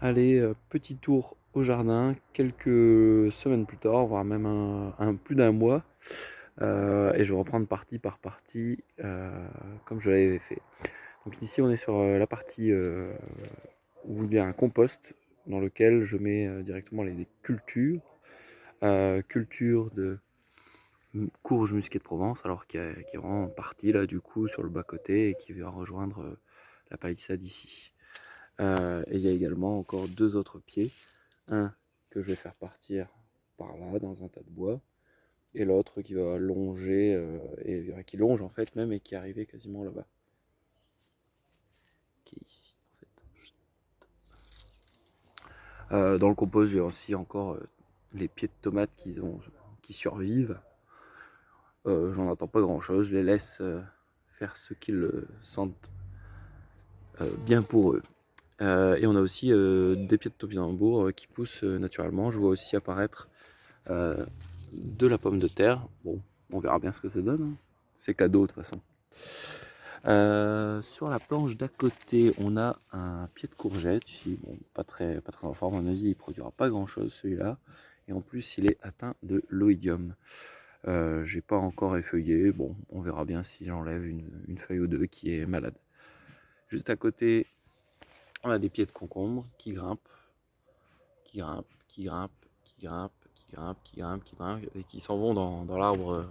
aller petit tour au jardin quelques semaines plus tard, voire même plus d'un mois. Et je vais reprendre partie par partie comme je l'avais fait. Donc ici on est sur la partie où il y a un compost dans lequel je mets directement les cultures. Culture de courge musquée de Provence, alors qui est vraiment partie là du coup sur le bas côté et qui va rejoindre la palissade ici. Et il y a également encore deux autres pieds. Un que je vais faire partir par là dans un tas de bois et l'autre qui va longer et qui longe en fait même et qui est arrivé quasiment là-bas, qui est ici en fait. Dans le compost j'ai aussi encore les pieds de tomates qui survivent. J'en attends pas grand chose, je les laisse faire ce qu'ils sentent bien pour eux. Et on a aussi des pieds de topinambour qui poussent naturellement. Je vois aussi apparaître euh, de la pomme de terre. Bon, on verra bien ce que ça donne, hein. C'est cadeau de toute façon. Sur la planche d'à côté, on a un pied de courgette ici. Bon, pas très en forme, à mon avis, il ne produira pas grand chose celui-là. Et en plus, il est atteint de l'oïdium. J'ai pas encore effeuillé. Bon, on verra bien si j'enlève une feuille ou deux qui est malade. Juste à côté, on a des pieds de concombre qui grimpent, qui grimpent, qui grimpent, qui grimpent, qui grimpent, qui grimpent, qui grimpent, et qui s'en vont dans l'arbre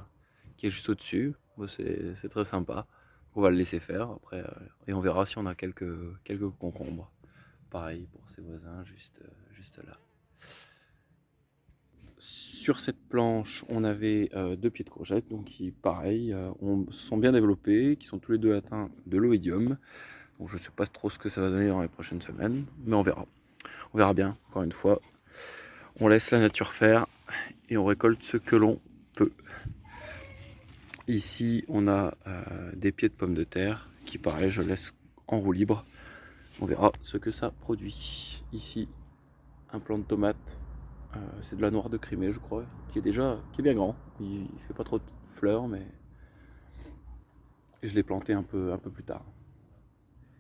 qui est juste au-dessus. Bon, c'est très sympa. On va le laisser faire après et on verra si on a quelques concombres. Pareil pour ses voisins juste là. Sur cette planche, on avait deux pieds de courgette, donc qui, pareil, sont bien développés, qui sont tous les deux atteints de l'oïdium. Donc je ne sais pas trop ce que ça va donner dans les prochaines semaines, mais on verra. On verra bien, encore une fois. On laisse la nature faire et on récolte ce que l'on peut. Ici, on a des pieds de pommes de terre qui, pareil, je laisse en roue libre. On verra ce que ça produit. Ici, un plant de tomate, c'est de la noire de Crimée, je crois, qui est bien grand. Il fait pas trop de fleurs, mais je l'ai planté un peu plus tard.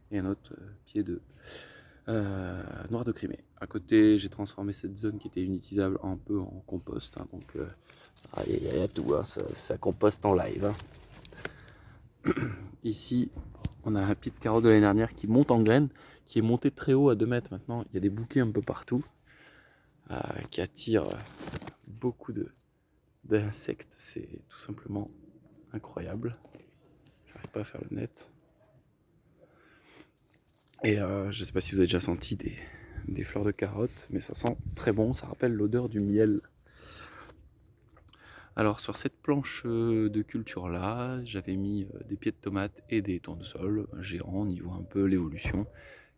Et un autre pied de noire de Crimée. À côté, j'ai transformé cette zone qui était inutilisable un peu en compost, hein, donc il y a tout, hein, ça composte en live, hein. Ici, on a un pied de carotte de l'année dernière qui monte en graines, qui est monté très haut à 2 mètres maintenant. Il y a des bouquets un peu partout qui attirent beaucoup d'insectes. C'est tout simplement incroyable. J'arrive pas à faire le net. Et je sais pas si vous avez déjà senti des fleurs de carotte, mais ça sent très bon. Ça rappelle l'odeur du miel. Alors sur cette planche de culture là, j'avais mis des pieds de tomates et des tournesols géants. On y voit un peu l'évolution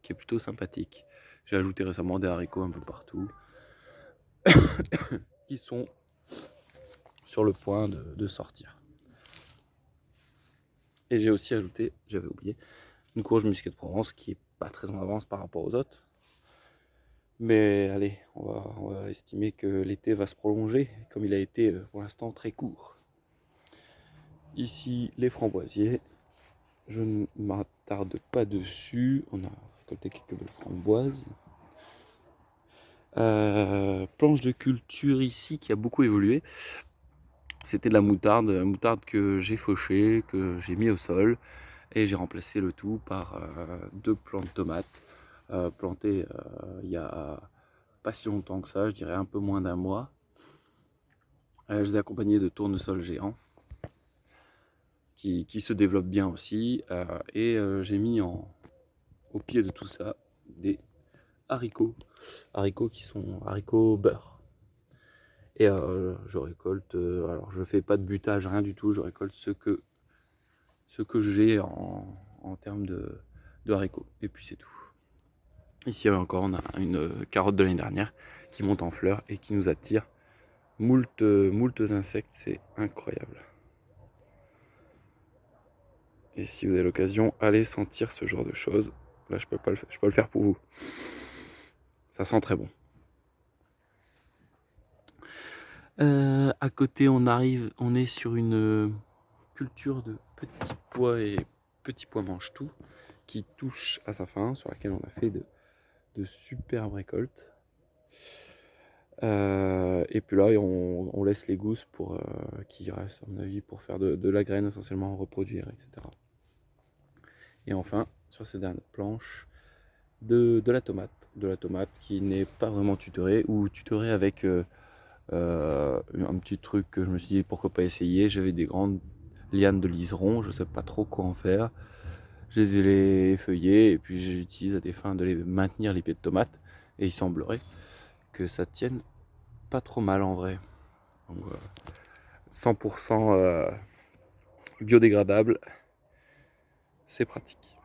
qui est plutôt sympathique. J'ai ajouté récemment des haricots un peu partout qui sont sur le point de sortir. Et j'ai aussi ajouté, j'avais oublié, une courge musquée de Provence qui est pas très en avance par rapport aux autres. Mais allez, on va estimer que l'été va se prolonger, comme il a été pour l'instant très court. Ici, les framboisiers. Je ne m'attarde pas dessus. On a récolté quelques belles framboises. Planche de culture ici qui a beaucoup évolué. C'était de la moutarde que j'ai fauchée, que j'ai mis au sol. Et j'ai remplacé le tout par deux plants de tomates plantés il y a pas si longtemps que ça, je dirais un peu moins d'un mois. Je les ai accompagnés de tournesols géants qui se développent bien aussi. Et j'ai mis au pied de tout ça des haricots. Haricots qui sont haricots beurre. Et je récolte, alors je fais pas de butage, rien du tout, je récolte ce que j'ai en termes de haricots. Et puis c'est tout. Ici encore, on a une carotte de l'année dernière qui monte en fleurs et qui nous attire moult insectes, c'est incroyable. Et si vous avez l'occasion, allez sentir ce genre de choses. Là, je peux pas le faire pour vous. Ça sent très bon. À côté, on est sur une culture de petits pois et petits pois mange-tout qui touche à sa fin, sur laquelle on a fait de de superbes récoltes. Et puis là, on laisse les gousses pour qui restent, à mon avis, pour faire de la graine essentiellement, reproduire, etc. Et enfin, sur ces dernières planches, de la tomate. De la tomate qui n'est pas vraiment tutorée, ou tutorée avec un petit truc que je me suis dit pourquoi pas essayer. J'avais des grandes lianes de liseron, je sais pas trop quoi en faire. Je les ai effeuillées et puis j'utilise à des fins de les maintenir les pieds de tomate. Et il semblerait que ça tienne pas trop mal en vrai. Donc, 100% biodégradable, c'est pratique.